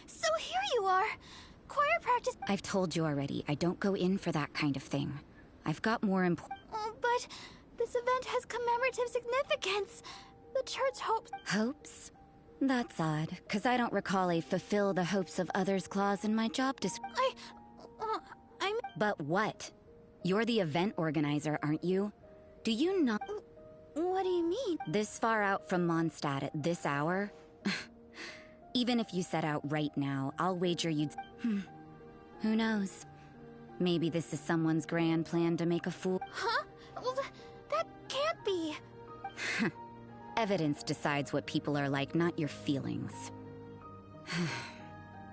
So here you are. Choir practice. I've told you already, I don't go in for that kind of thing. I've got more important... But this event has commemorative significance. The church hopes... Hopes? That's odd, because I don't recall a fulfill the hopes of others clause in my job description. I'm... But what? You're the event organizer, aren't you? Do you not... What do you mean? This far out from Mondstadt at this hour? Even if you set out right now, I'll wager you'd... Who knows? Maybe this is someone's grand plan to make a fool... Huh? Well, that can't be. Evidence decides what people are like, not your feelings.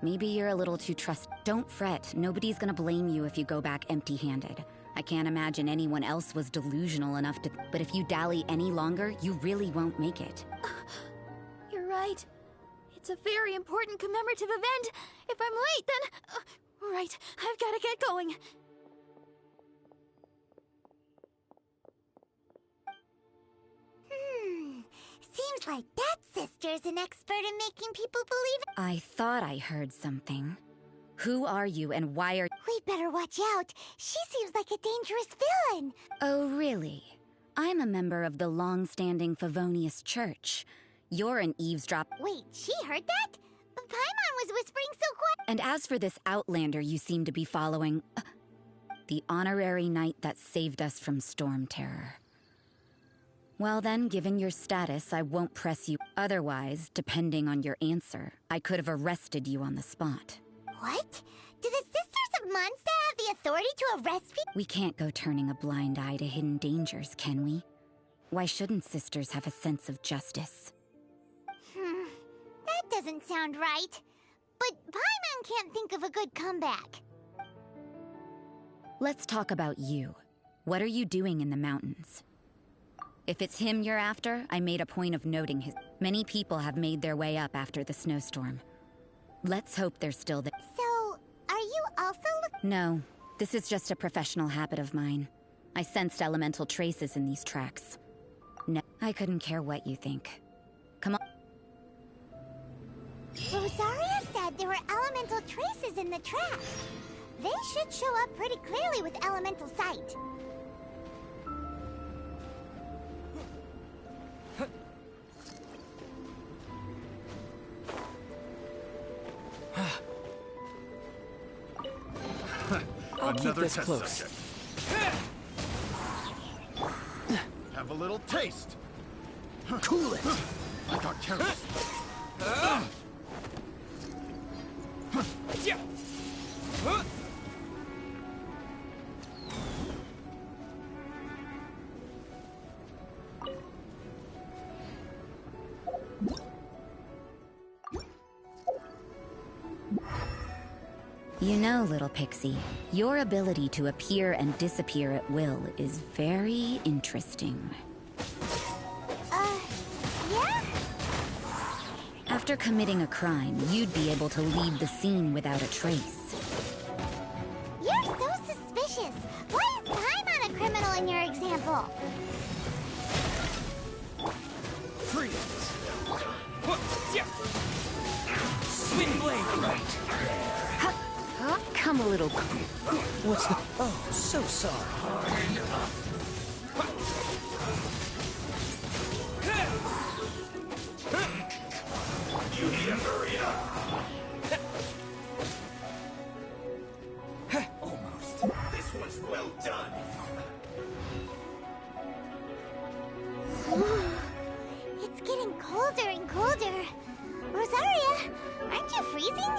Maybe you're a little too Don't fret, nobody's gonna blame you if you go back empty-handed. I can't imagine anyone else was delusional enough to... But if you dally any longer, you really won't make it. You're right. It's a very important commemorative event. If I'm late, then... right, I've gotta get going. Seems like that sister's an expert in making people believe it. I thought I heard something. Who are you and why are... We'd better watch out. She seems like a dangerous villain. Oh, really? I'm a member of the long-standing Favonius Church. You're an eavesdrop... Wait, she heard that? Paimon was whispering so quiet. And as for this outlander you seem to be following... the honorary knight that saved us from storm terror. Well then, given your status, I won't press you. Otherwise, depending on your answer, I could have arrested you on the spot. What? Do the Sisters of Mondstadt have the authority to arrest people? We can't go turning a blind eye to hidden dangers, can we? Why shouldn't sisters have a sense of justice? That doesn't sound right. But Paimon can't think of a good comeback. Let's talk about you. What are you doing in the mountains? If it's him you're after, I made a point of noting his... Many people have made their way up after the snowstorm. Let's hope they're still there. So, are you also No, this is just a professional habit of mine. I sensed elemental traces in these tracks. No, I couldn't care what you think. Come on. Rosaria said there were elemental traces in the tracks. They should show up pretty clearly with elemental sight. I'll keep this close. Have a little taste. Cool it. I got careless. You know, little pixie, your ability to appear and disappear at will is very interesting. Yeah? After committing a crime, you'd be able to leave the scene without a trace. You're so suspicious. Why is Paimon a criminal in your example? Freeze. Swing blade. Right. Come a little... What's the... Oh, so sorry. colder. Rosaria, aren't you freezing?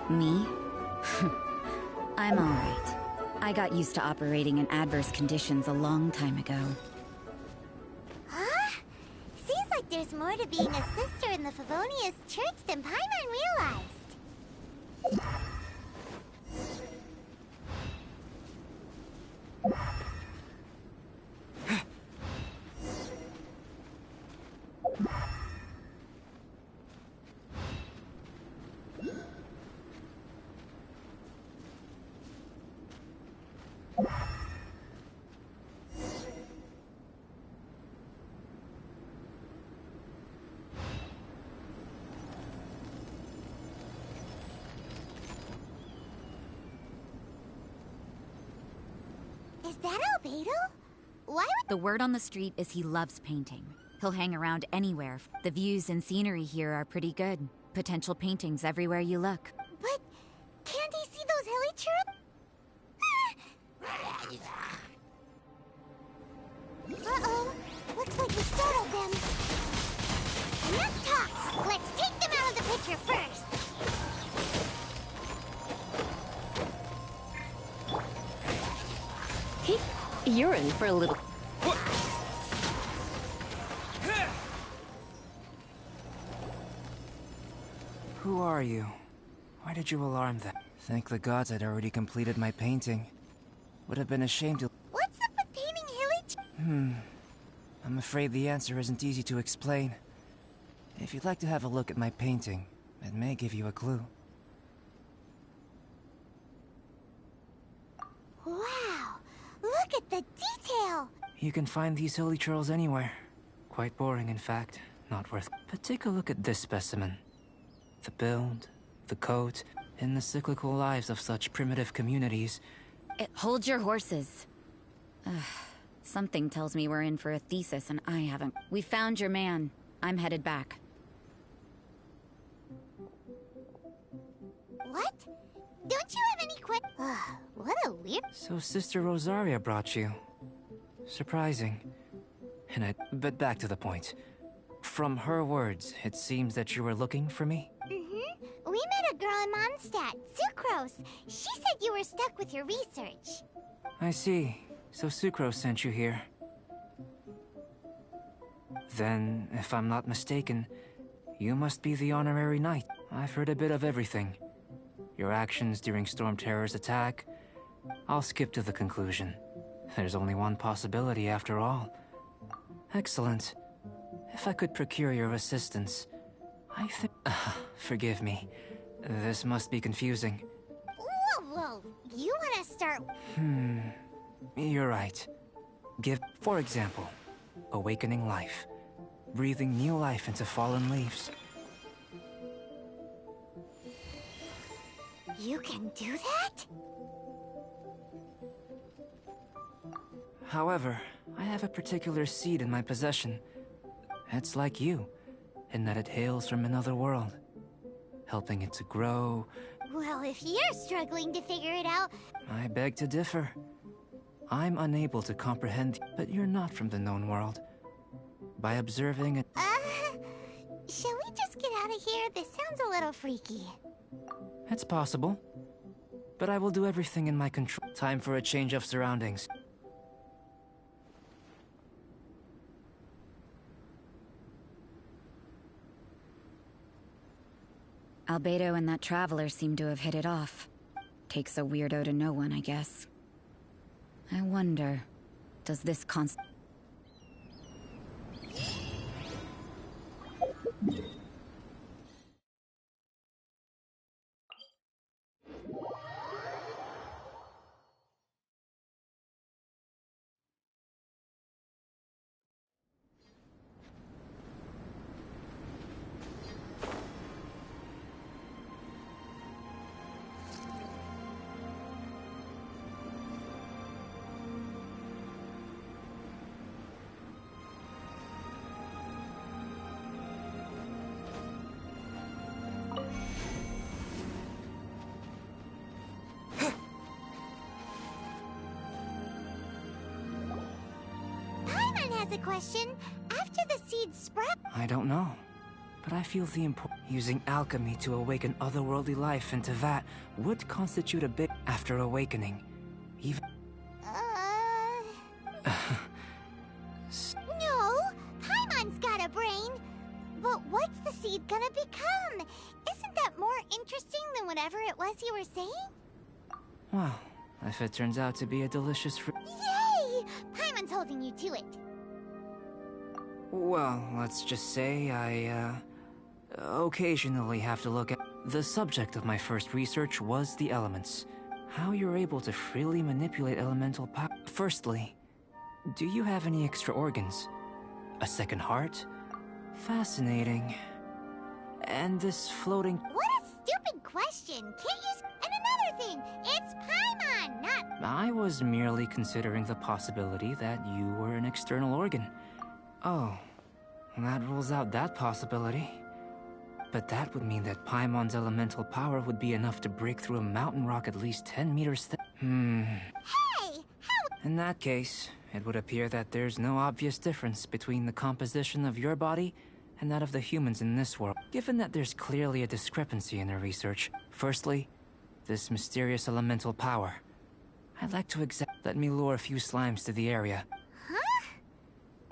Me? I'm alright. I got used to operating in adverse conditions a long time ago. Huh? Seems like there's more to being a sister in the Favonius Church than Paimon realized. Is that Albedo? Why would— The word on the street is he loves painting. He'll hang around anywhere. The views and scenery here are pretty good. Potential paintings everywhere you look. But can't he see those hilly Uh-oh. Looks like we startled them. Enough talk. Let's take them out of the picture first. You're in for a little... Who are you? Why did you alarm them? Thank the gods I'd already completed my painting. Would have been a shame to... What's up with painting hilly... I'm afraid the answer isn't easy to explain. If you'd like to have a look at my painting, it may give you a clue. Wow! Look at the detail! You can find these hilly churls anywhere. Quite boring, in fact. Not worth... But take a look at this specimen. The build, the coat, and the cyclical lives of such primitive communities. Hold your horses. Something tells me we're in for a thesis and I haven't. We found your man. I'm headed back. What? Don't you have any what a weird... So Sister Rosaria brought you. Surprising. But back to the point. From her words, it seems that you were looking for me? We met a girl in Mondstadt, Sucrose. She said you were stuck with your research. I see. So Sucrose sent you here. Then, if I'm not mistaken, you must be the honorary knight. I've heard a bit of everything. Your actions during Storm Terror's attack. I'll skip to the conclusion. There's only one possibility after all. Excellent. If I could procure your assistance, I think... forgive me. This must be confusing. Whoa. You want to start... You're right. For example, awakening life. Breathing new life into fallen leaves. You can do that? However, I have a particular seed in my possession. It's like you, in that it hails from another world. Helping it to grow... Well, if you're struggling to figure it out... I beg to differ. I'm unable to comprehend, but you're not from the known world. By observing it... shall we just get out of here? This sounds a little freaky. It's possible. But I will do everything in my control. Time for a change of surroundings. Albedo and that traveler seem to have hit it off. Takes a weirdo to know one, I guess. I wonder, does this Paimon has a question. After the seeds sprout... I don't know. But I feel the importance. Using alchemy to awaken otherworldly life into that would constitute a bit after awakening. Even. No! Paimon's got a brain! But what's the seed gonna become? Isn't that more interesting than whatever it was you were saying? Well, if it turns out to be a delicious fruit. Yay! Paimon's holding you to it. Well, let's just say I, occasionally have to look at... The subject of my first research was the elements. How you're able to freely manipulate elemental power. Firstly, do you have any extra organs? A second heart? Fascinating. And this floating... What a stupid question! Can't you... And another thing, it's Paimon, not... I was merely considering the possibility that you were an external organ. Oh, that rules out that possibility. But that would mean that Paimon's elemental power would be enough to break through a mountain rock at least 10 meters thick. Hey! How... In that case, it would appear that there's no obvious difference between the composition of your body and that of the humans in this world. Given that there's clearly a discrepancy in their research, firstly, this mysterious elemental power. I'd like to let me lure a few slimes to the area. Huh?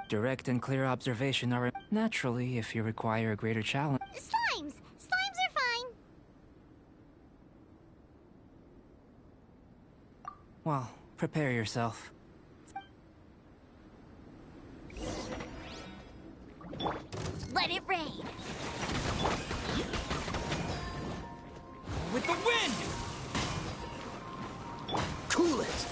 Direct and clear observation are naturally if you require a greater challenge. Slimes! Slimes are fine! Well, prepare yourself. Let it rain. With the wind! Cool it!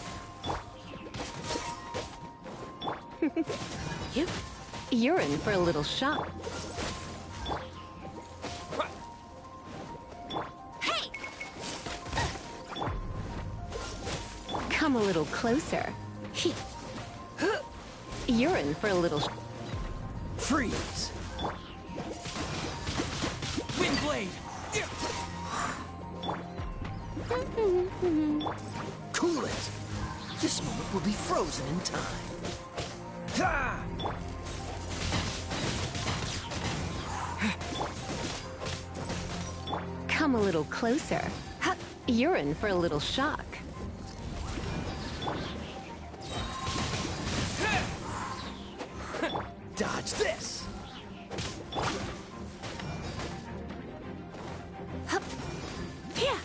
You're in for a little shock. Hey! Come a little closer. You're in for a little... Freeze! Windblade! Cool it! This moment will be frozen in time. Ha! Come a little closer. You're in for a little shock. Dodge this! Yeah.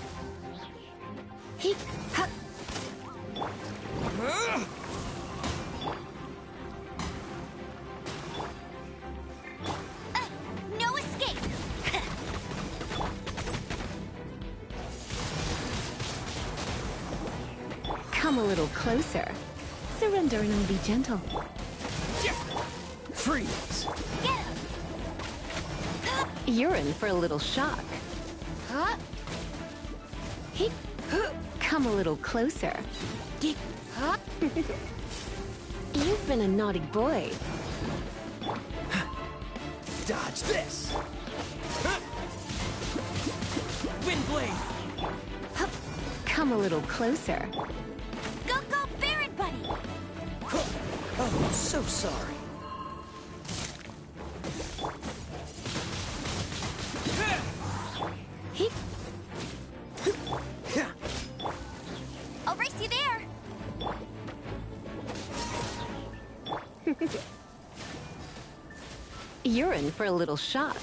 He... No escape! Come a little closer. Surrender and I'll be gentle. Freeze! Get him! You're in for a little shock. Huh? He... Come a little closer. Huh? You've been a naughty boy. Dodge this! Windblade! Come a little closer. Go, go, Baron Buddy! Oh, so sorry. He... I'll race you there! You're in for a little shock.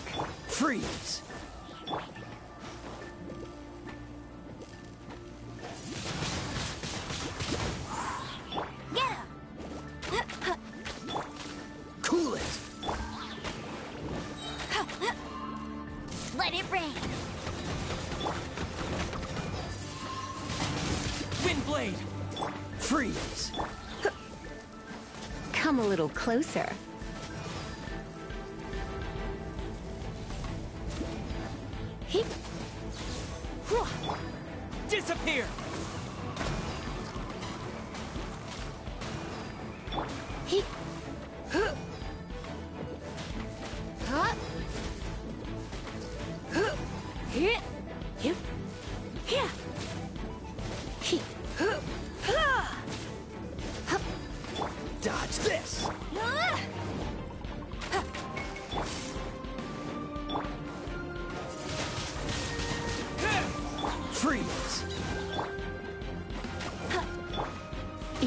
Freeze! Get him! Cool it! Let it rain! Windblade! Freeze! Come a little closer. He... Disappear! He... Huh? Here... You... Here... He... Dodge this!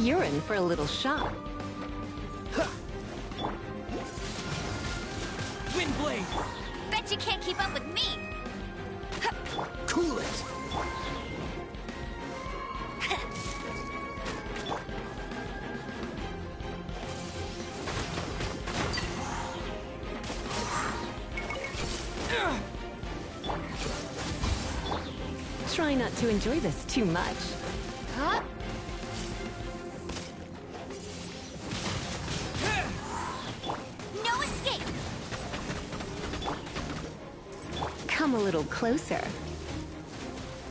You're in for a little shock. Wind blade! Bet you can't keep up with me! Cool it! Try not to enjoy this too much. Huh? No escape! Come a little closer.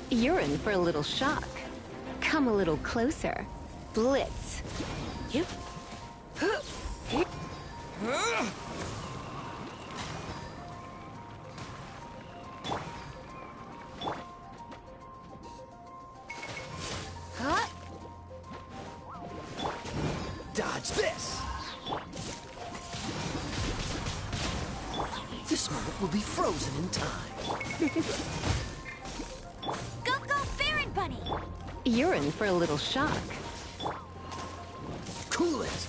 You're in for a little shock. Come a little closer. Blitz. Yep. Huh? Dodge this! This moment will be frozen in time. Go, go, Baron Bunny! You're in for a little shock. Cool it!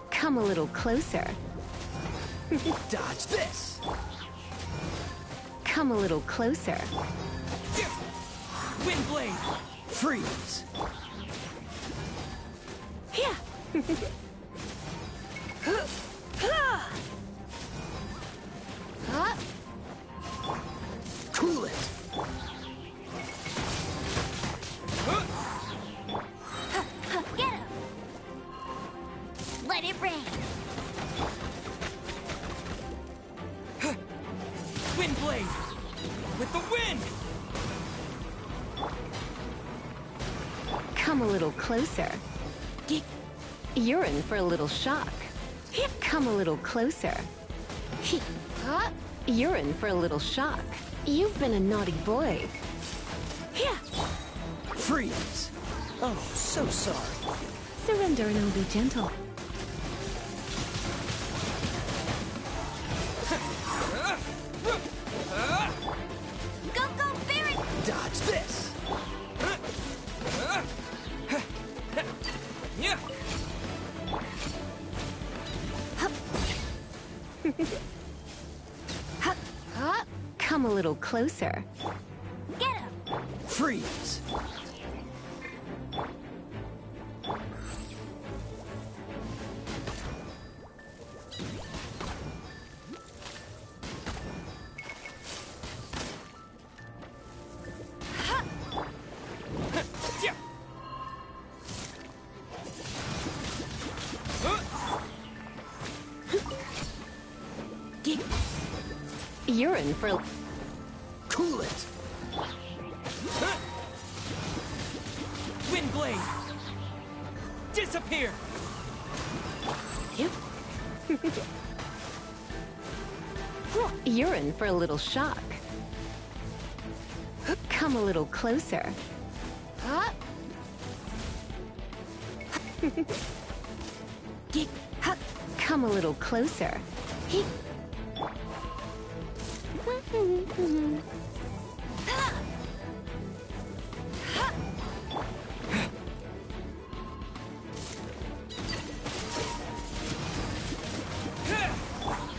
Come a little closer. Dodge this! Come a little closer. Wind blade! Freeze! Yeah. Huh? Cool it! Get him! Let it rain! Wind blade! With the wind! Come a little closer. You're in for a little shock. Come a little closer. Huh? You're in for a little shock. You've been a naughty boy. Freeze! Oh, so sorry. Surrender and I'll be gentle. Go, go, Baron! Dodge this! Huh? Come a little closer. Get him! Freeze! You're in for a... Cool it! Wind blade! Disappear! You're in for a little shock. Come a little closer. Huh? Come a little closer.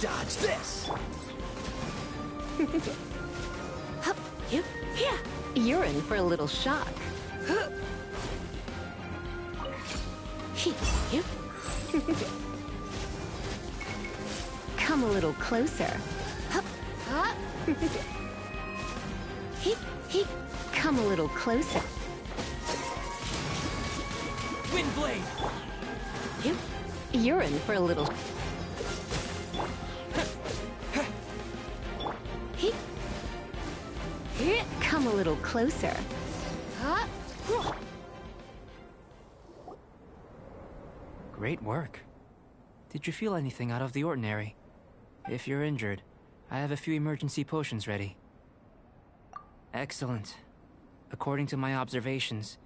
Dodge this! You're in for a little shock. Come a little closer. Huh? Come a little closer. Wind blade! You're in for a little... Come a little closer. Huh? Great work. Did you feel anything out of the ordinary? If you're injured, I have a few emergency potions ready. Excellent. According to my observations,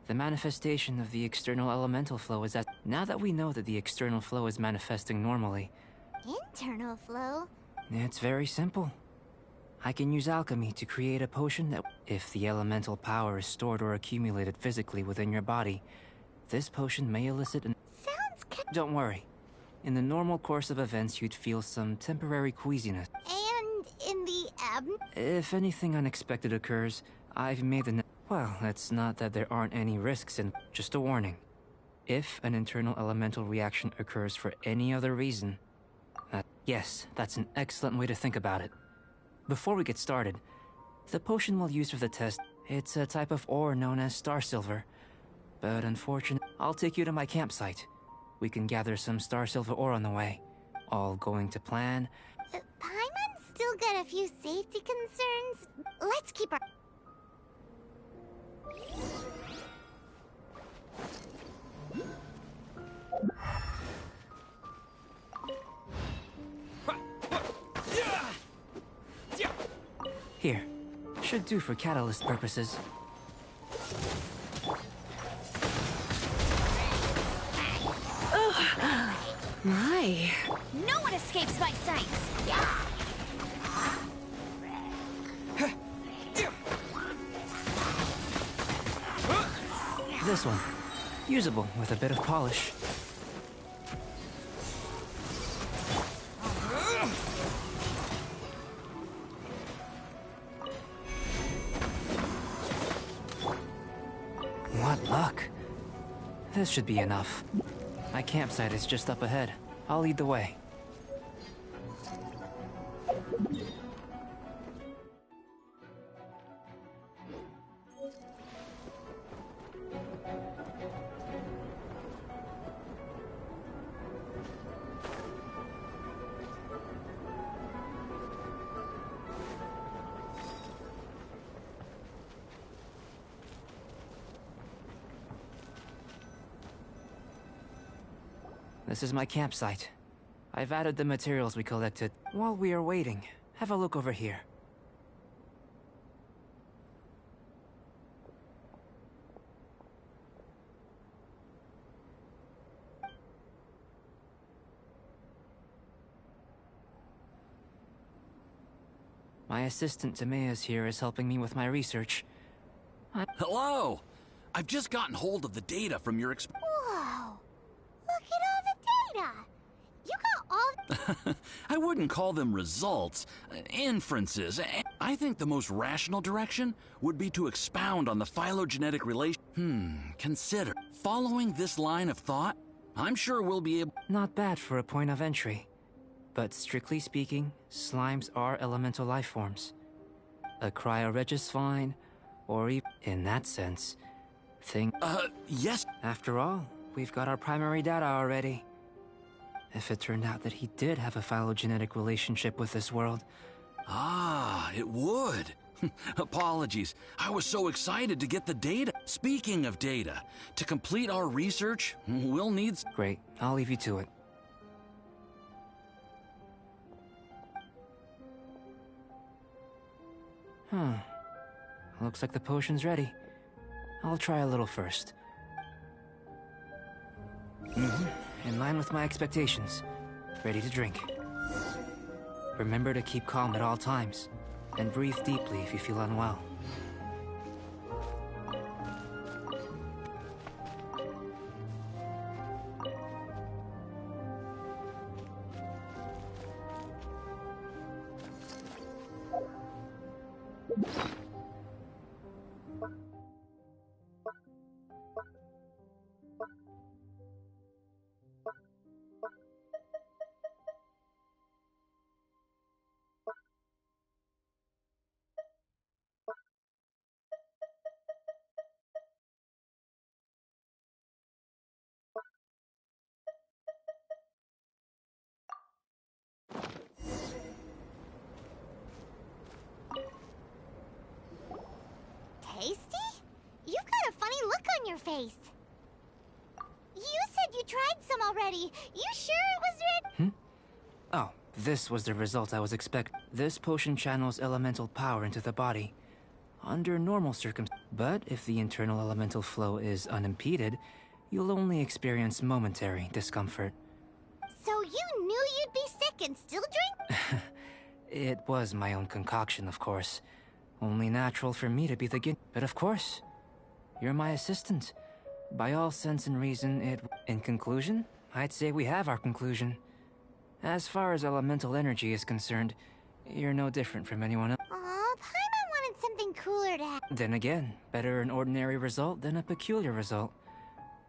the manifestation of the external elemental flow is that... Now that we know that the external flow is manifesting normally, Internal flow? it's very simple. I can use alchemy to create a potion that, if the elemental power is stored or accumulated physically within your body, this potion may elicit an... Don't worry. In the normal course of events, you'd feel some temporary queasiness. And in the If anything unexpected occurs, I've made the... Well, it's not that there aren't any risks in... Just a warning. If an internal elemental reaction occurs for any other reason... yes, that's an excellent way to think about it. Before we get started, the potion we'll use for the test, it's a type of ore known as star silver. But unfortunately, I'll take you to my campsite. We can gather some star silver ore on the way. All going to plan. Paimon's still got a few safety concerns. Let's keep our... Here. Should do for catalyst purposes. My. No one escapes my sights! This one. Usable with a bit of polish. What luck. This should be enough. My campsite is just up ahead. I'll lead the way. This is my campsite. I've added the materials we collected. While we are waiting, have a look over here. My assistant Timaeus here is helping me with my research. Hello! I've just gotten hold of the data from your Whoa! Look at all the data! You got all... I wouldn't call them results, inferences. I think the most rational direction would be to expound on the phylogenetic relation. Consider. Following this line of thought, I'm sure we'll be able... Not bad for a point of entry. But strictly speaking, slimes are elemental life forms. A cryoregis fine, or even... In that sense, yes. After all, we've got our primary data already. If it turned out that he did have a phylogenetic relationship with this world... Ah, it would. Apologies. I was so excited to get the data. Speaking of data, to complete our research, we'll need... Great. I'll leave you to it. Looks like the potion's ready. I'll try a little first. In line with my expectations. Ready to drink. Remember to keep calm at all times, and breathe deeply if you feel unwell. Tasty? You've got a funny look on your face. You said you tried some already. You sure it was ready? Oh, this was the result I was expecting. This potion channels elemental power into the body. Under normal circumstances. But if the internal elemental flow is unimpeded, you'll only experience momentary discomfort. So you knew you'd be sick and still drink? It was my own concoction, of course. Only natural for me to be the guinea. But of course, you're my assistant. By all sense and reason, In conclusion, I'd say we have our conclusion. As far as elemental energy is concerned, you're no different from anyone else. Aw, Paimon wanted something cooler to happen. Then again, better an ordinary result than a peculiar result.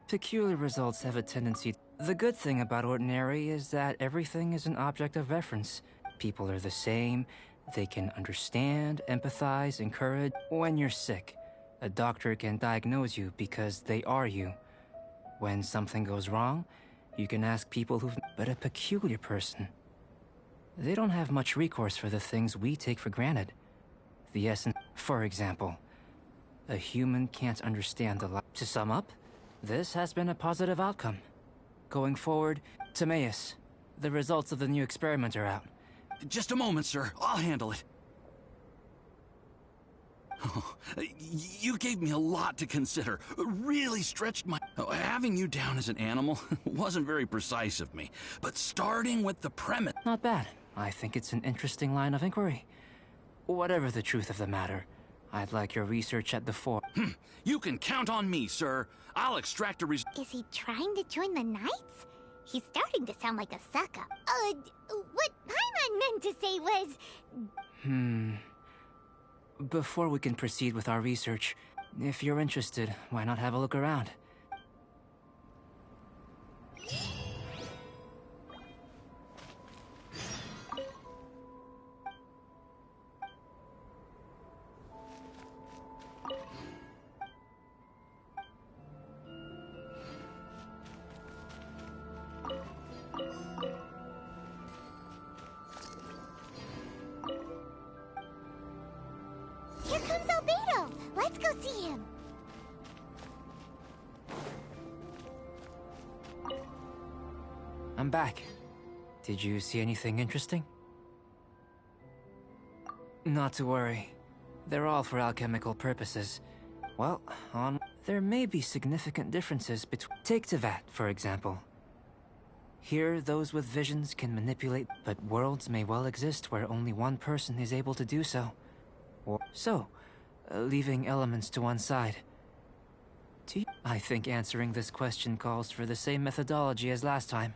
Peculiar results have a tendency... The good thing about ordinary is that everything is an object of reference. People are the same, they can understand, empathize, encourage. When you're sick, a doctor can diagnose you because they are you. When something goes wrong, you can ask people who've... But a peculiar person, they don't have much recourse for the things we take for granted. The essence... For example, a human can't understand the... To sum up, this has been a positive outcome. Going forward, Timaeus, the results of the new experiment are out. Just a moment, sir. I'll handle it. You gave me a lot to consider. Really stretched my... Having you down as an animal wasn't very precise of me. But starting with the premise... Not bad. I think it's an interesting line of inquiry. Whatever the truth of the matter, I'd like your research at the fore. You can count on me, sir. I'll extract a Is he trying to join the Knights? He's starting to sound like a suck-up. What Paimon meant to say was... Before we can proceed with our research, if you're interested, why not have a look around? Here comes Albedo! Let's go see him! I'm back. Did you see anything interesting? Not to worry. They're all for alchemical purposes. Well, there may be significant differences between... Take Tevat, for example. Here, those with visions can manipulate, but worlds may well exist where only one person is able to do so. Leaving elements to one side. I think answering this question calls for the same methodology as last time.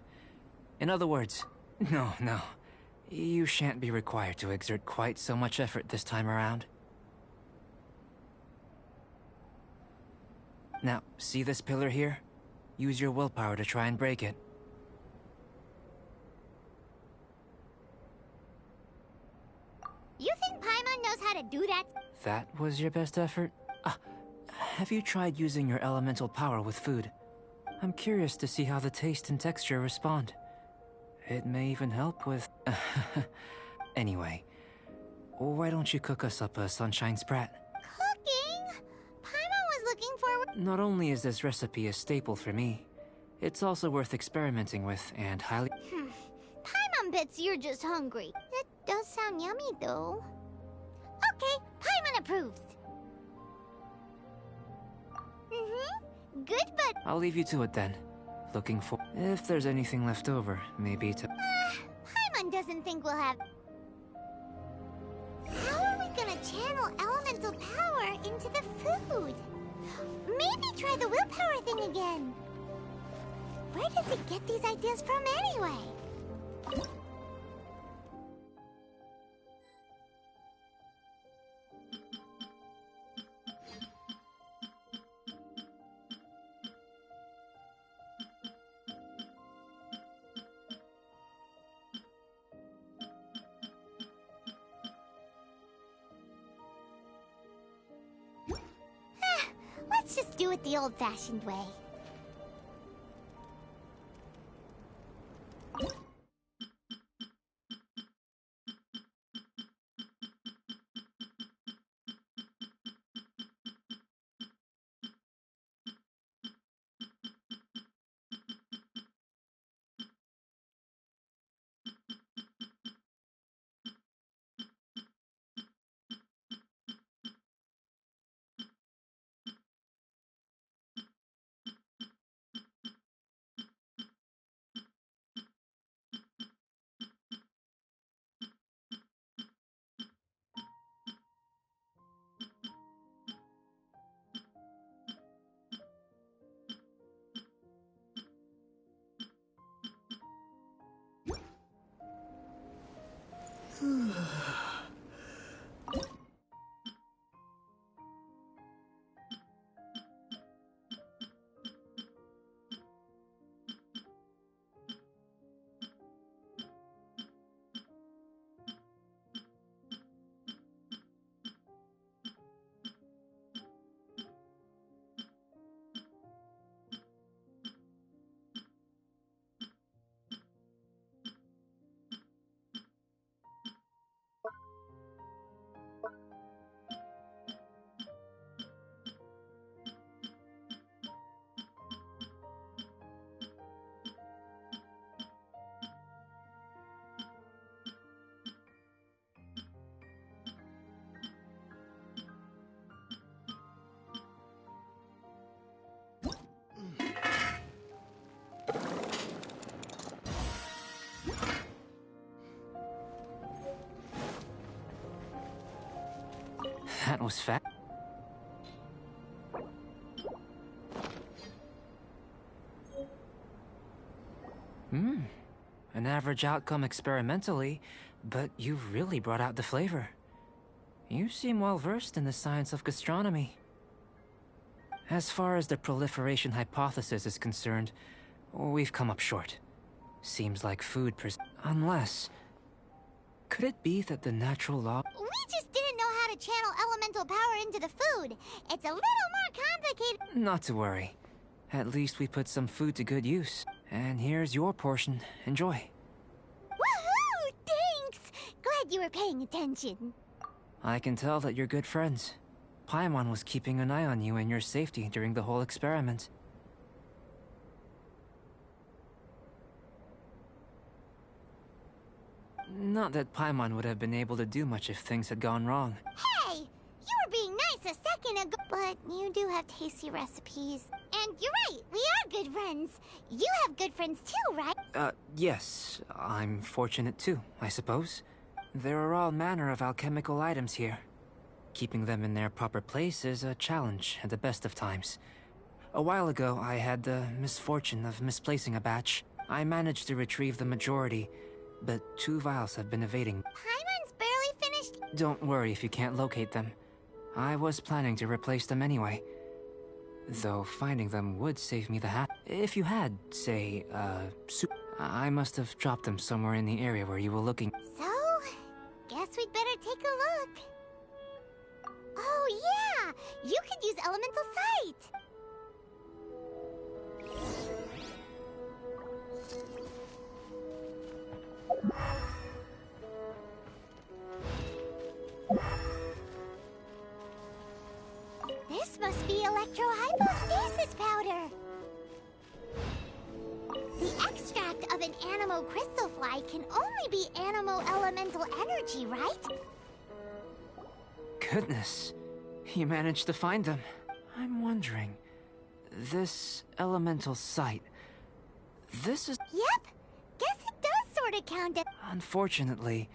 In other words, no. You shan't be required to exert quite so much effort this time around. Now, see this pillar here? Use your willpower to try and break it. You think Paimon knows how to do that? That was your best effort? Have you tried using your elemental power with food? I'm curious to see how the taste and texture respond. It may even help with... Anyway, why don't you cook us up a sunshine sprat? Cooking? Paimon was looking for... Not only is this recipe a staple for me, it's also worth experimenting with and highly... Paimon bets you're just hungry. It does sound yummy, though. Okay, Paimon approves. Good, but... I'll leave you to it then. Looking for... If there's anything left over, maybe to... Paimon doesn't think we'll have... How are we gonna channel elemental power into the food? Maybe try the willpower thing again. Where does it get these ideas from anyway? Let's just do it the old-fashioned way. That was fat. An average outcome experimentally, but you've really brought out the flavor. You seem well versed in the science of gastronomy. As far as the proliferation hypothesis is concerned, we've come up short. Seems like food unless... Could it be that the natural law... We just didn't know how to channel elemental power into the food. It's a little more complicated. Not to worry. At least we put some food to good use. And here's your portion. Enjoy. Woohoo! Thanks! Glad you were paying attention. I can tell that you're good friends. Paimon was keeping an eye on you and your safety during the whole experiment. Not that Paimon would have been able to do much if things had gone wrong. Hey! You were being nice a second ago. But you do have tasty recipes. And you're right, we are good friends. You have good friends too, right? Yes. I'm fortunate too, I suppose. There are all manner of alchemical items here. Keeping them in their proper place is a challenge at the best of times. A while ago, I had the misfortune of misplacing a batch. I managed to retrieve the majority, but 2 vials have been evading. Paimon's barely finished. Don't worry if you can't locate them. I was planning to replace them anyway. Though finding them would save me the If you had, say, soup, I must have dropped them somewhere in the area where you were looking. So, guess we'd better take a look. Oh yeah! You could use elemental sight! This must be electrohypostasis powder! The extract of an animo crystal fly can only be animo elemental energy, right? Goodness, you managed to find them. I'm wondering, this elemental sight, this is... Yep, guess it does sort of count as... Unfortunately,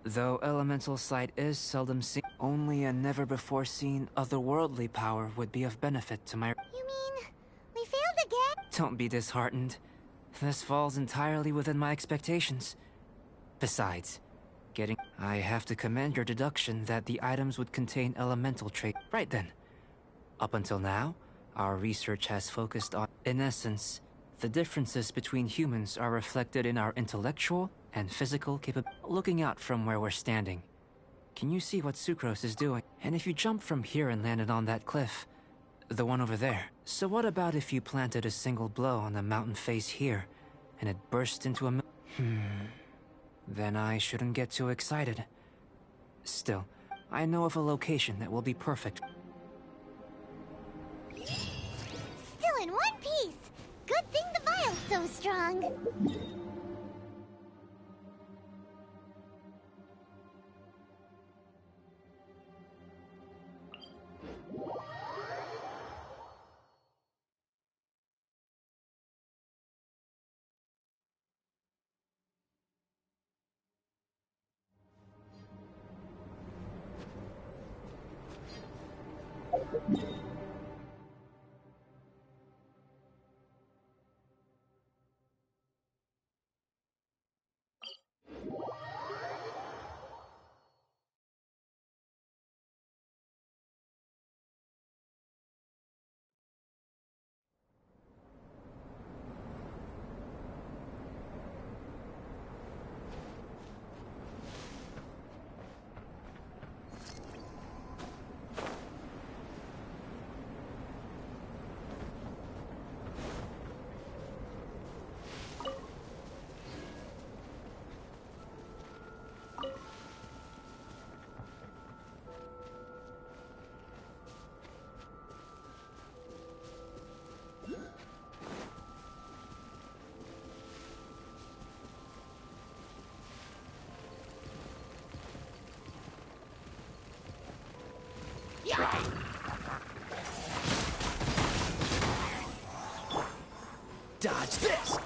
though elemental sight is seldom seen, only a never-before-seen otherworldly power would be of benefit to my... You mean, we failed again? Don't be disheartened. This falls entirely within my expectations. Besides, I have to commend your deduction that the items would contain elemental traits. Right then. Up until now, our research has focused on... In essence, the differences between humans are reflected in our intellectual and physical capability. Looking out from where we're standing, can you see what Sucrose is doing? And if you jumped from here and landed on that cliff, the one over there. So what about if you planted a single blow on the mountain face here, and it burst into a... Then I shouldn't get too excited. Still, I know of a location that will be perfect. Still in one piece! Good thing the vial's so strong! Dodge this!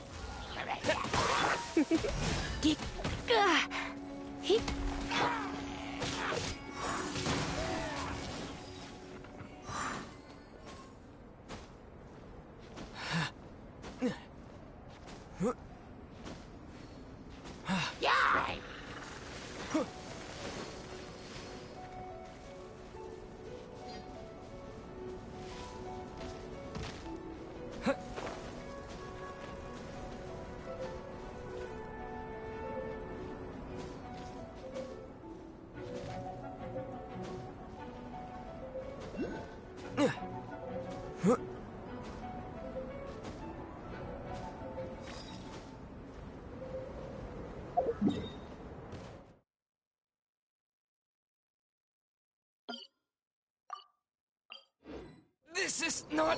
This is not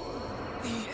the end.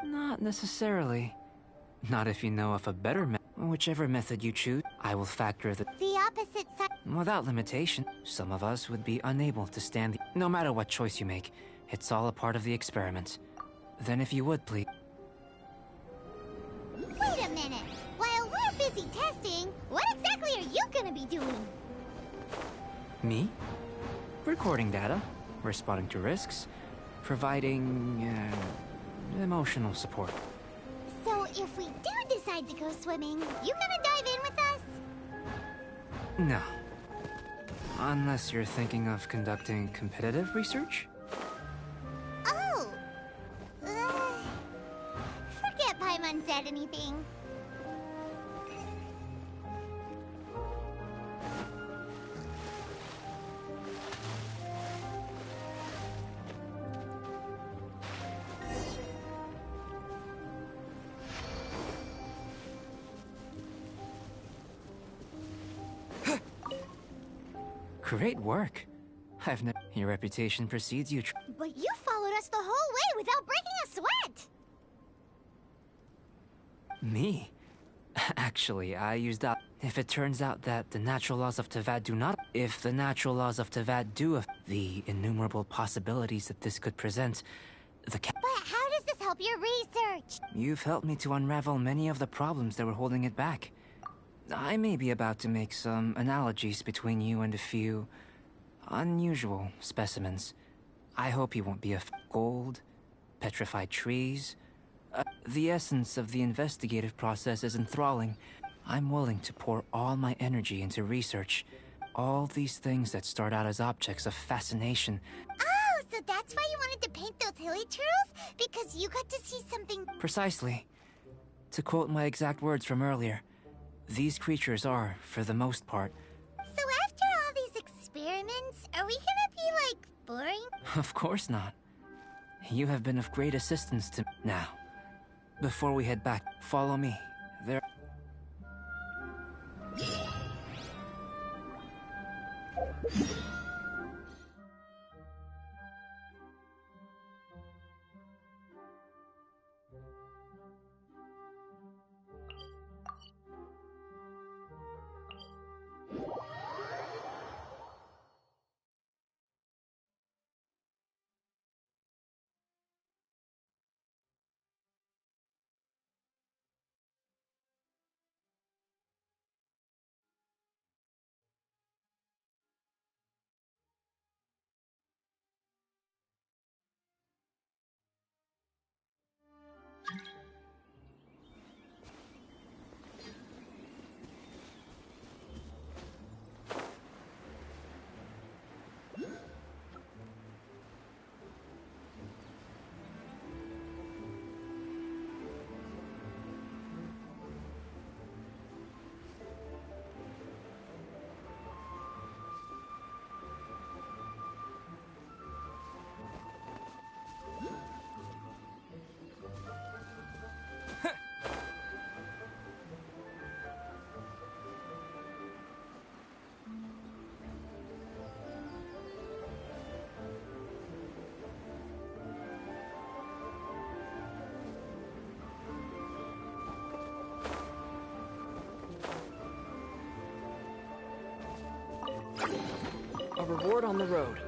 Not necessarily. Not if you know of a better method. Whichever method you choose, I will factor the opposite side. Without limitation, some of us would be unable to stand the... No matter what choice you make, it's all a part of the experiment. Then if you would, please... Wait a minute! While we're busy testing, what exactly are you gonna be doing? Me? Recording data, responding to risks, providing... emotional support. So if we do decide to go swimming, you gonna dive in with us? No. Unless you're thinking of conducting competitive research? Oh! Forget Paimon said anything. Great work. Your reputation precedes you. But you followed us the whole way without breaking a sweat! Me? Actually, I used up. If it turns out that the natural laws of Tevat do not... If the natural laws of Tevat do... The innumerable possibilities that this could present... But how does this help your research? You've helped me to unravel many of the problems that were holding it back. I may be about to make some analogies between you and a few... unusual specimens. I hope you won't be a gold, petrified trees... the essence of the investigative process is enthralling. I'm willing to pour all my energy into research. All these things that start out as objects of fascination. Oh, so So that's why you wanted to paint those hilly churls? Because you got to see something... Precisely. To quote my exact words from earlier, these creatures are, for the most part... So after all these experiments, are we gonna be, like, boring? Of course not. You have been of great assistance to... Now, before we head back, follow me. There... A reward on the road.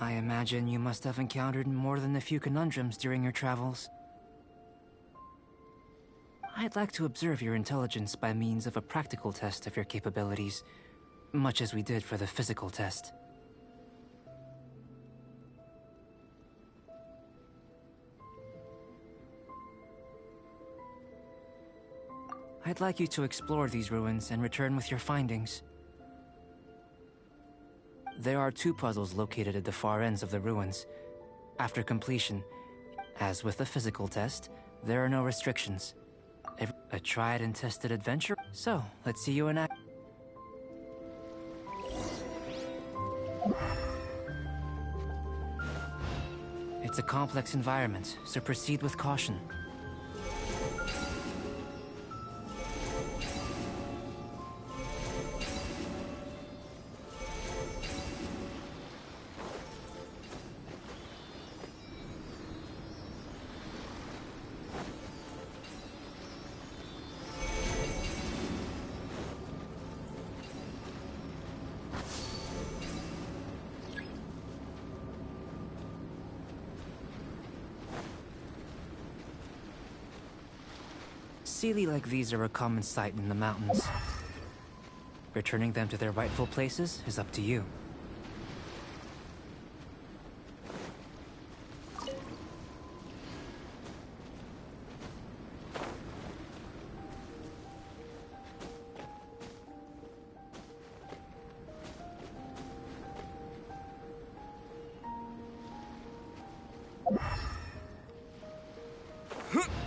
I imagine you must have encountered more than a few conundrums during your travels. I'd like to observe your intelligence by means of a practical test of your capabilities, much as we did for the physical test. I'd like you to explore these ruins and return with your findings. There are 2 puzzles located at the far ends of the ruins. After completion, as with the physical test, there are no restrictions. A tried and tested adventure? So, let's see you in action. It's a complex environment, so proceed with caution. Sealy like these are a common sight in the mountains. Returning them to their rightful places is up to you. Huh.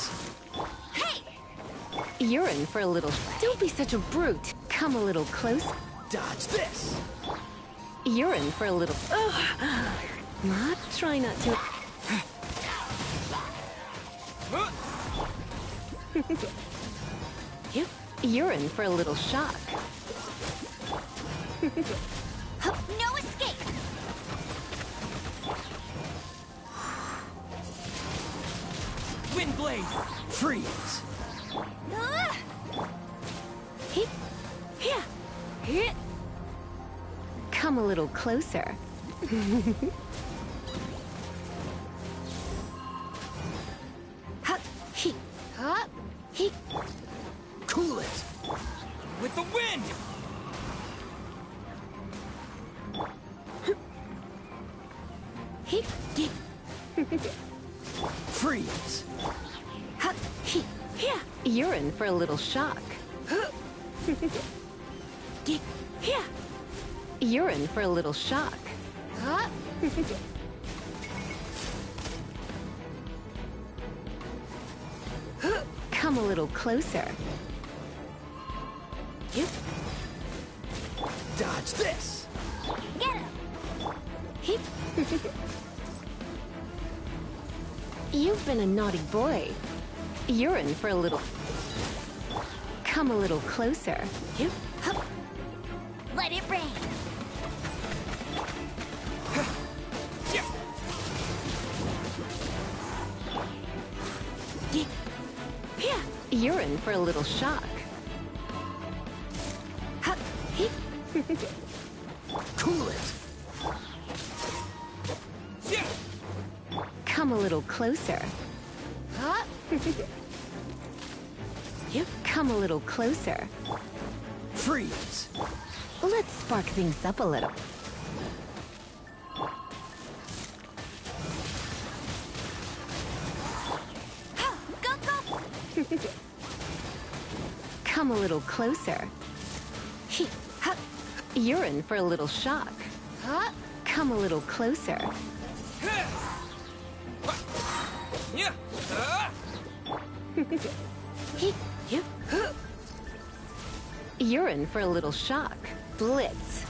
Freeze! Hey! You're in for a little... Don't be such a brute. Come a little close. Dodge this! You're in for a little... Ugh. Try not to... You're in for a little shock. No escape! Wind blade! Freeze! Come a little closer. Cool it! With the wind! Freeze! You're in for a little shock. You're in for a little shock. Come a little closer. Dodge this! Get him! You've been a naughty boy. You're in for a little... Come a little closer. Let it rain! You're in for a little shock. Cool it! Come a little closer. Come a little closer. Freeze! Let's spark things up a little. Go, go! Come a little closer. You're in for a little shock. Come a little closer. You're in for a little shock. Blitz.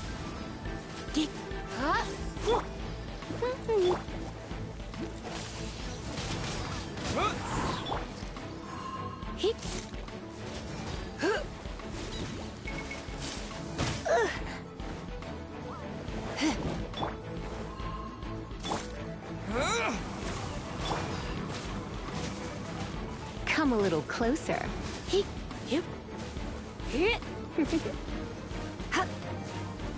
Come a little closer.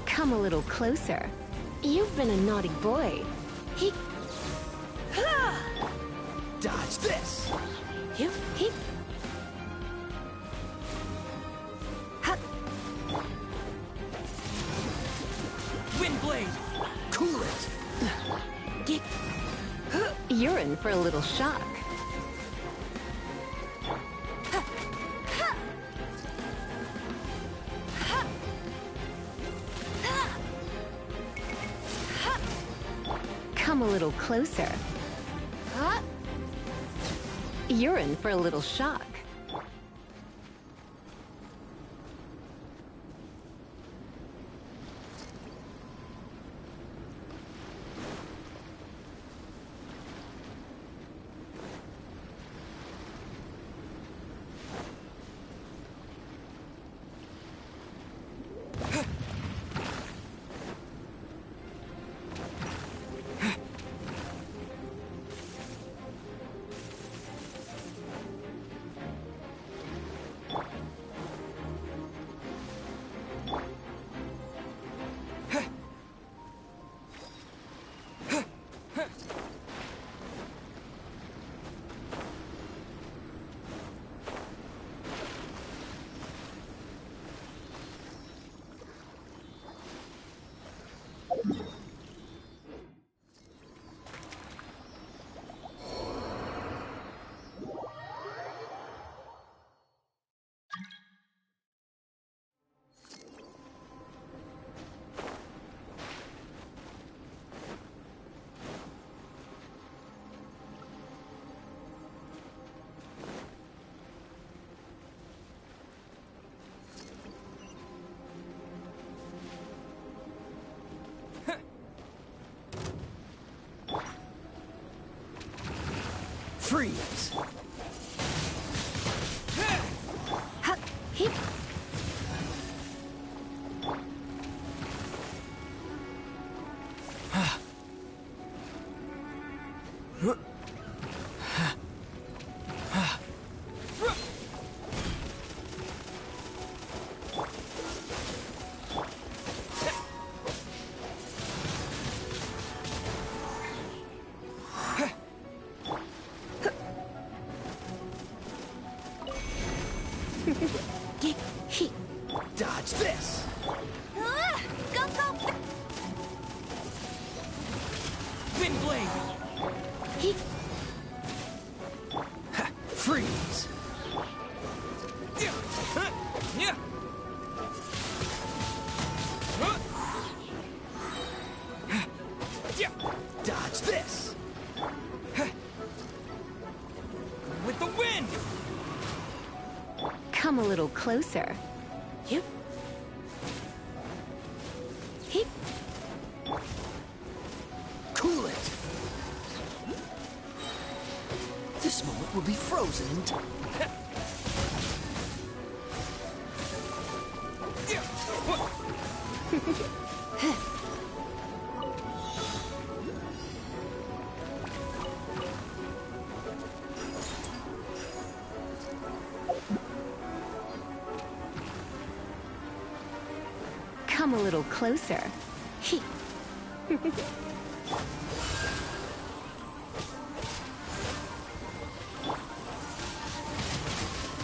Come a little closer. You've been a naughty boy. Dodge this! Wind blade! Cool it! You're in for a little shock. Come a little closer. You're in for a little shock. Freeze! Ha! Hip! Dodge this! Go, go! Wind blade! Hip! Ha! Freeze! Yeah! Yeah! Yeah! Dodge this! With the wind! Come a little closer. Yep. Hip! Cool it! This moment will be frozen in time. Come a little closer. Hip!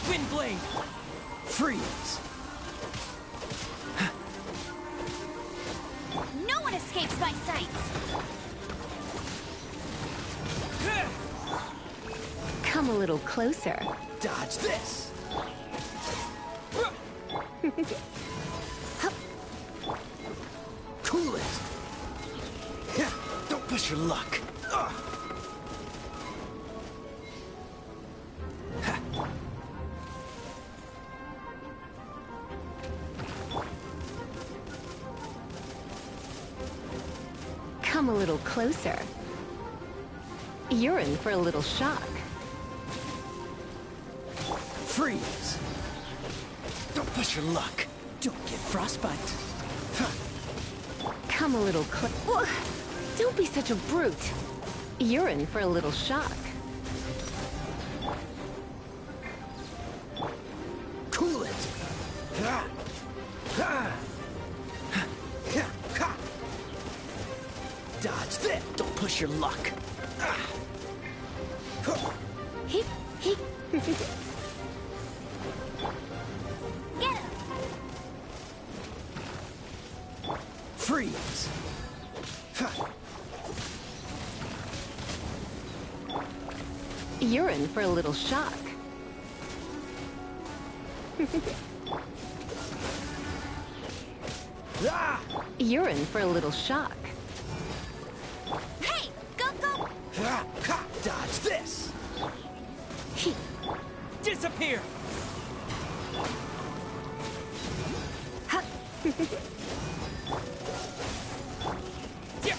Wind blade! Freeze! No one escapes my sights! Come a little closer. Dodge this! Cool it! Yeah, don't push your luck! Ha. Come a little closer. You're in for a little shock. Freeze! Don't push your luck! Don't get frostbite! Ha. Come a little Don't be such a brute. You're in for a little shock. Cool it! Ha. Ha. Ha. Ha. Dodge this! Don't push your luck! Ah. Huh. Hip, hip. Get him! Freeze! Ha. You're in for a little shock. Ah. You're in for a little shock. Hey! Go, go! Ha. Ha. Dodge this! Hip. Disappear! Ha. Yeah!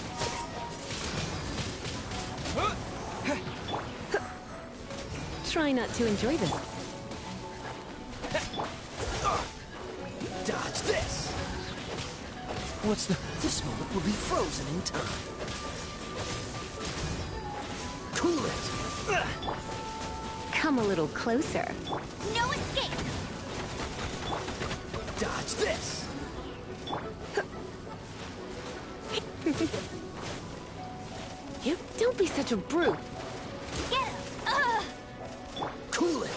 Huh? Try not to enjoy this. Dodge this! What's the... This moment will be frozen in time. Cool it! Come a little closer. No escape! Dodge this! Yep, don't be such a brute. Get him! Cool it!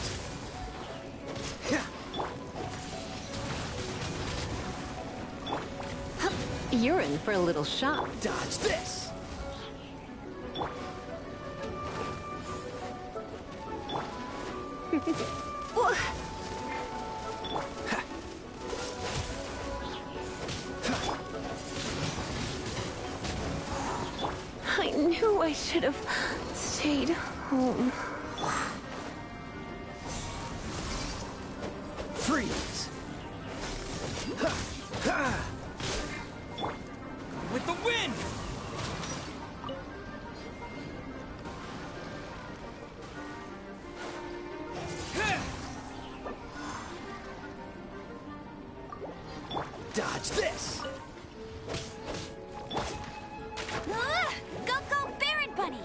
Yeah. You're in for a little shock. Dodge this! I knew I should have stayed home. Freeze! Ha. Ha. With the wind! Dodge this! Go, go, Baron Bunny!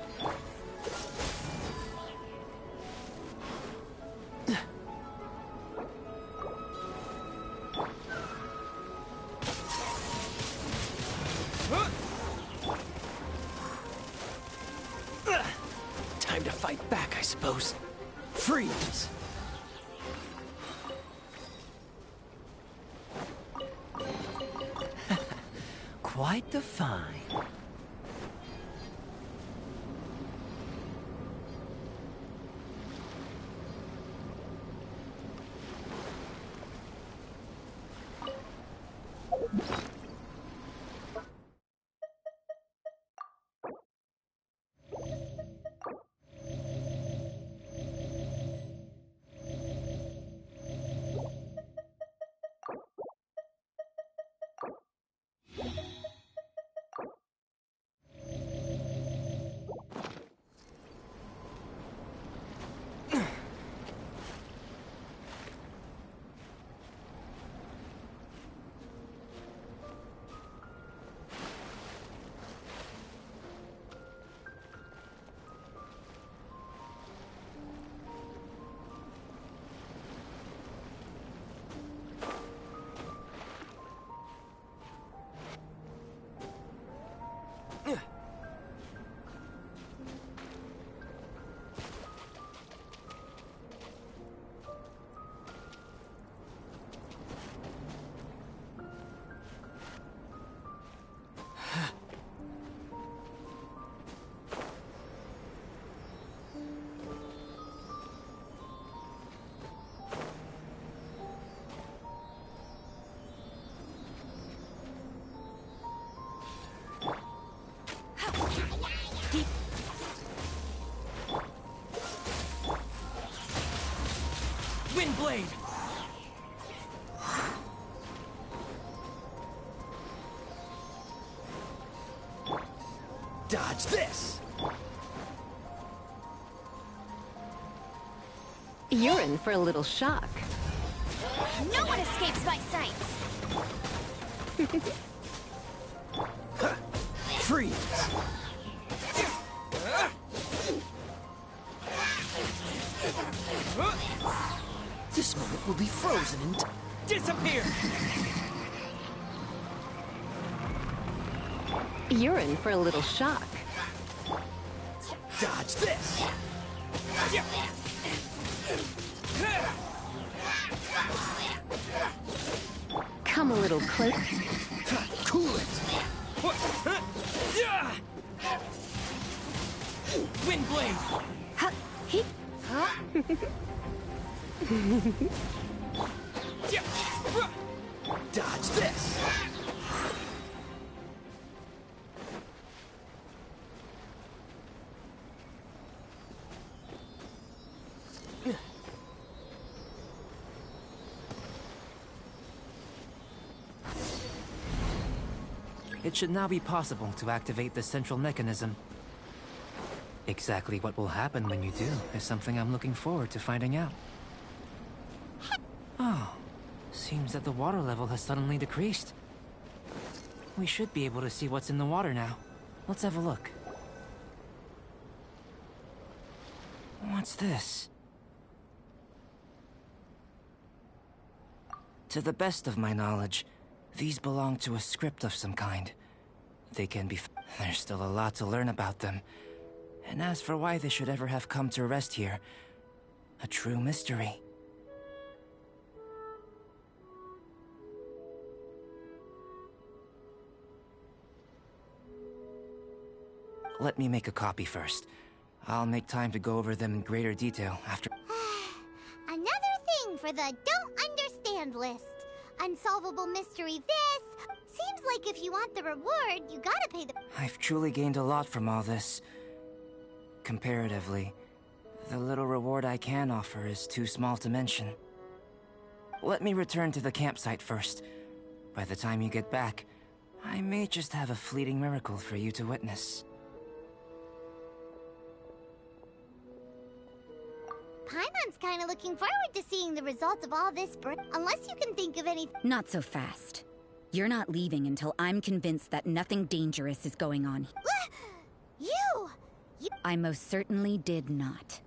Time to fight back, I suppose. Freeze! Quite the find. Blade! Dodge this! You're in for a little shock. No one escapes my sights! Freeze! This moment will be frozen in time. Disappear! You're in for a little shock. Dodge this! Come a little closer. Cool it! Wind Blade! Ha, he. Dodge this! It should now be possible to activate the central mechanism. Exactly what will happen when you do is something I'm looking forward to finding out. Oh, seems that the water level has suddenly decreased. We should be able to see what's in the water now. Let's have a look. What's this? To the best of my knowledge, these belong to a script of some kind. They can be... There's still a lot to learn about them. And as for why they should ever have come to rest here, a true mystery. Let me make a copy first. I'll make time to go over them in greater detail after... Another thing for the don't understand list. Unsolvable mystery this. Seems like if you want the reward, you gotta pay the... I've truly gained a lot from all this. Comparatively, the little reward I can offer is too small to mention. Let me return to the campsite first. By the time you get back, I may just have a fleeting miracle for you to witness. Paimon's kinda looking forward to seeing the results of all this unless you can think of any... Not so fast. You're not leaving until I'm convinced that nothing dangerous is going on. You! I most certainly did not.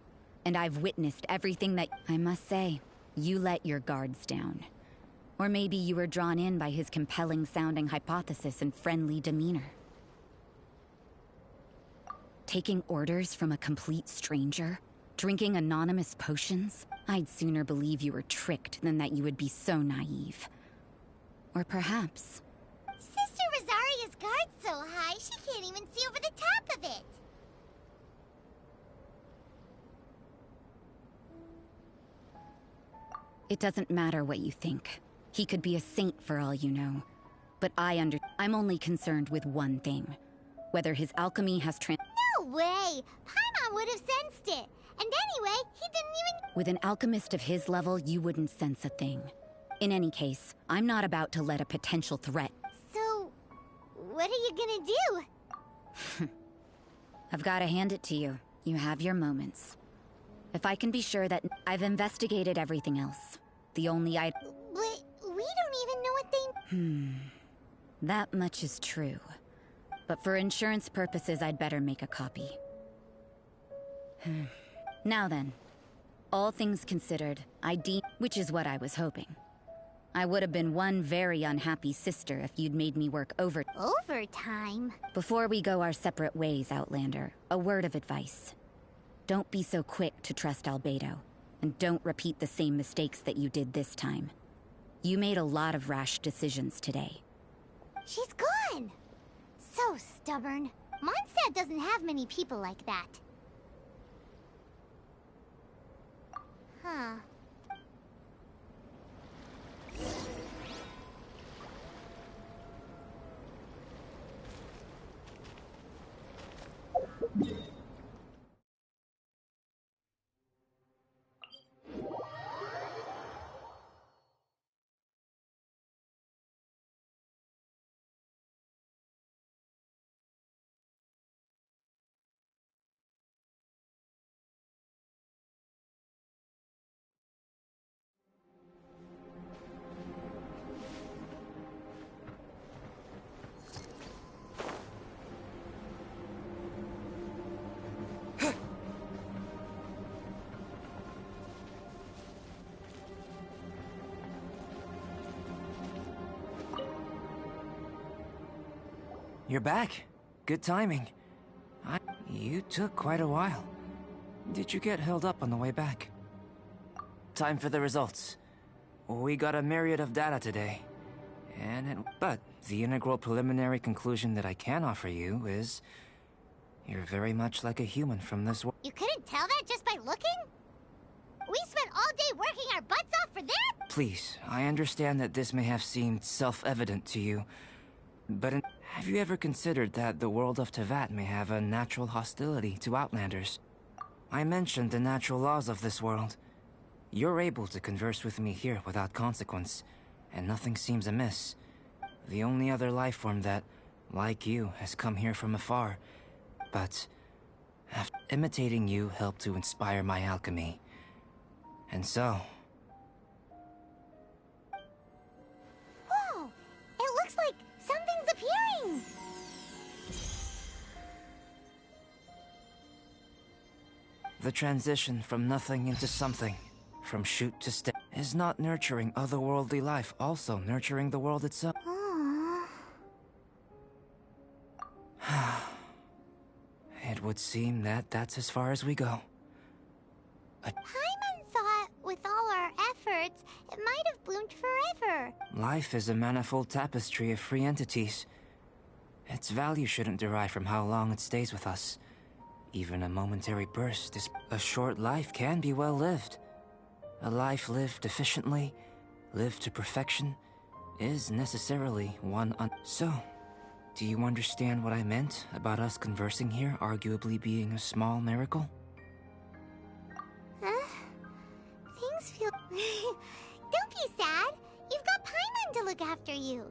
And I've witnessed everything that... I must say, you let your guards down. Or maybe you were drawn in by his compelling-sounding hypothesis and friendly demeanor. Taking orders from a complete stranger? Drinking anonymous potions? I'd sooner believe you were tricked than that you would be so naive. Or perhaps... Sister Rosaria's guard's so high, she can't even see over the top of it. It doesn't matter what you think. He could be a saint for all you know. But I'm only concerned with one thing. Whether his alchemy has No way! Paimon would have sensed it. And anyway, he didn't even... With an alchemist of his level, you wouldn't sense a thing. In any case, I'm not about to let a potential threat... So, what are you gonna do? I've gotta hand it to you. You have your moments. If I can be sure that... I've investigated everything else. The only But we don't even know what they... That much is true. But for insurance purposes, I'd better make a copy. Now then, all things considered, which is what I was hoping. I would have been one very unhappy sister if you'd made me work Overtime? Before we go our separate ways, Outlander, a word of advice. Don't be so quick to trust Albedo, and don't repeat the same mistakes that you did this time. You made a lot of rash decisions today. She's gone! So stubborn. Mondstadt doesn't have many people like that. Huh. You're back. Good timing. You took quite a while. Did you get held up on the way back? Time for the results. We got a myriad of data today. But the integral preliminary conclusion that I can offer you is... You're very much like a human from this world. You couldn't tell that just by looking? We spent all day working our butts off for that? Please, I understand that this may have seemed self-evident to you, but have you ever considered that the world of Tevat may have a natural hostility to Outlanders? I mentioned the natural laws of this world. You're able to converse with me here without consequence, and nothing seems amiss. The only other life form that, like you, has come here from afar. But imitating you helped to inspire my alchemy. And so... Whoa! It looks like something's appearing! The transition from nothing into something, from shoot to stem, is not nurturing otherworldly life, also nurturing the world itself. It would seem that that's as far as we go. Paimon thought, with all our efforts, it might have bloomed forever. Life is a manifold tapestry of free entities. Its value shouldn't derive from how long it stays with us. Even a momentary burst is... A short life can be well lived. A life lived efficiently, lived to perfection, is necessarily one So, do you understand what I meant about us conversing here arguably being a small miracle? Huh? Things feel... Don't be sad! You've got Paimon to look after you!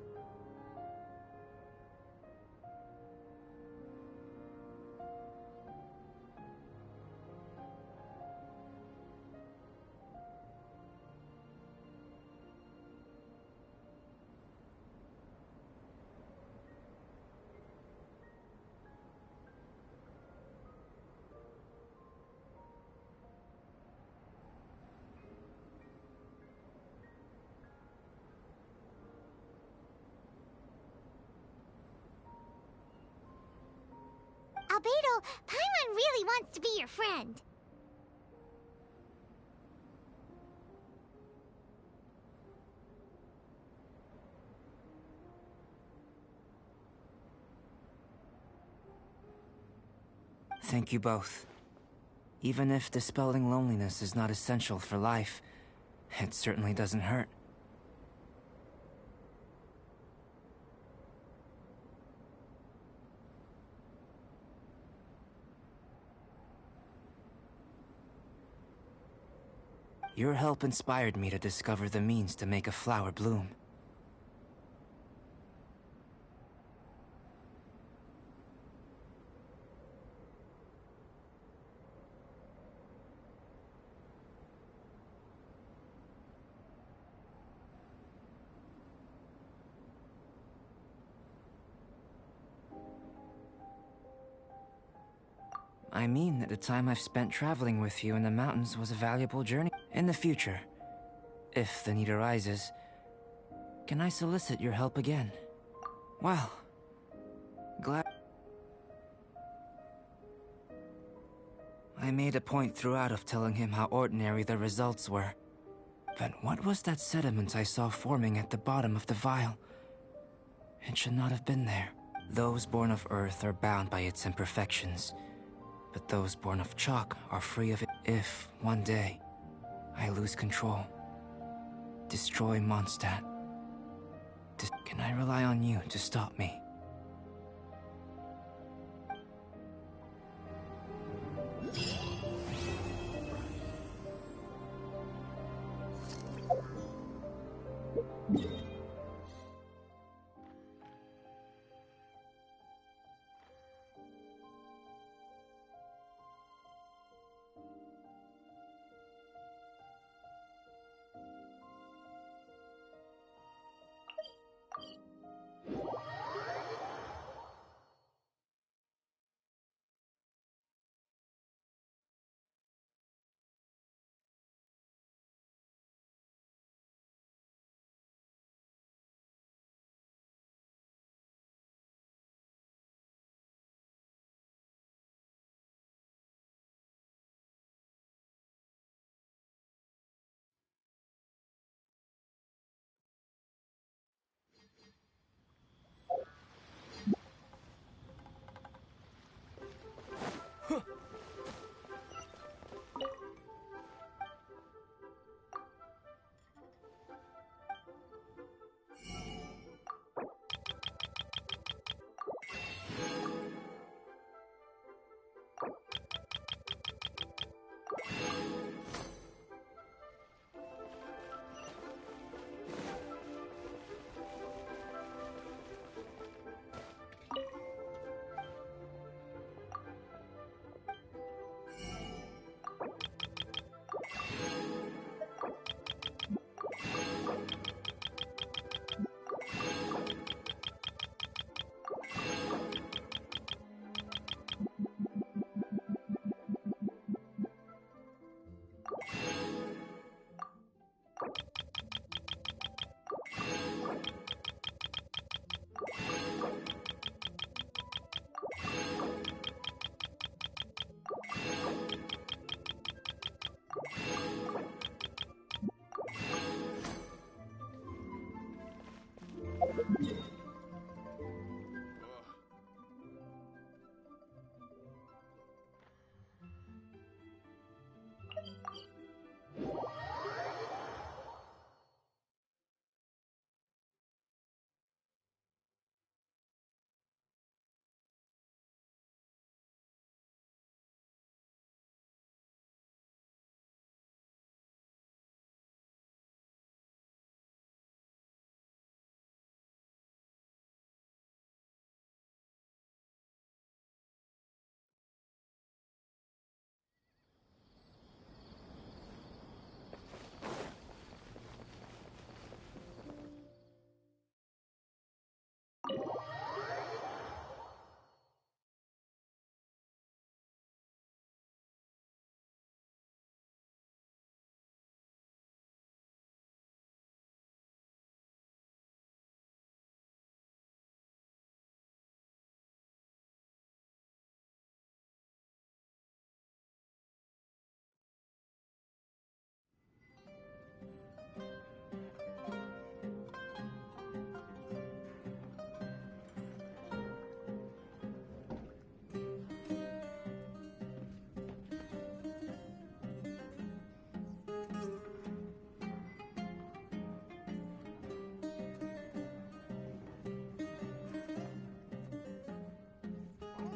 Albedo, Paimon really wants to be your friend. Thank you both. Even if dispelling loneliness is not essential for life, it certainly doesn't hurt. Your help inspired me to discover the means to make a flower bloom. I mean that the time I've spent traveling with you in the mountains was a valuable journey. In the future, if the need arises, can I solicit your help again? Well, glad... I made a point throughout of telling him how ordinary the results were. But what was that sediment I saw forming at the bottom of the vial? It should not have been there. Those born of Earth are bound by its imperfections. But those born of chalk are free of it. If, one day, I lose control, destroy Mondstadt, can I rely on you to stop me?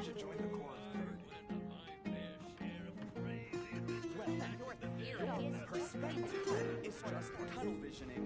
should join the Corps third. Your theory is Perspective is just tunnel visioning.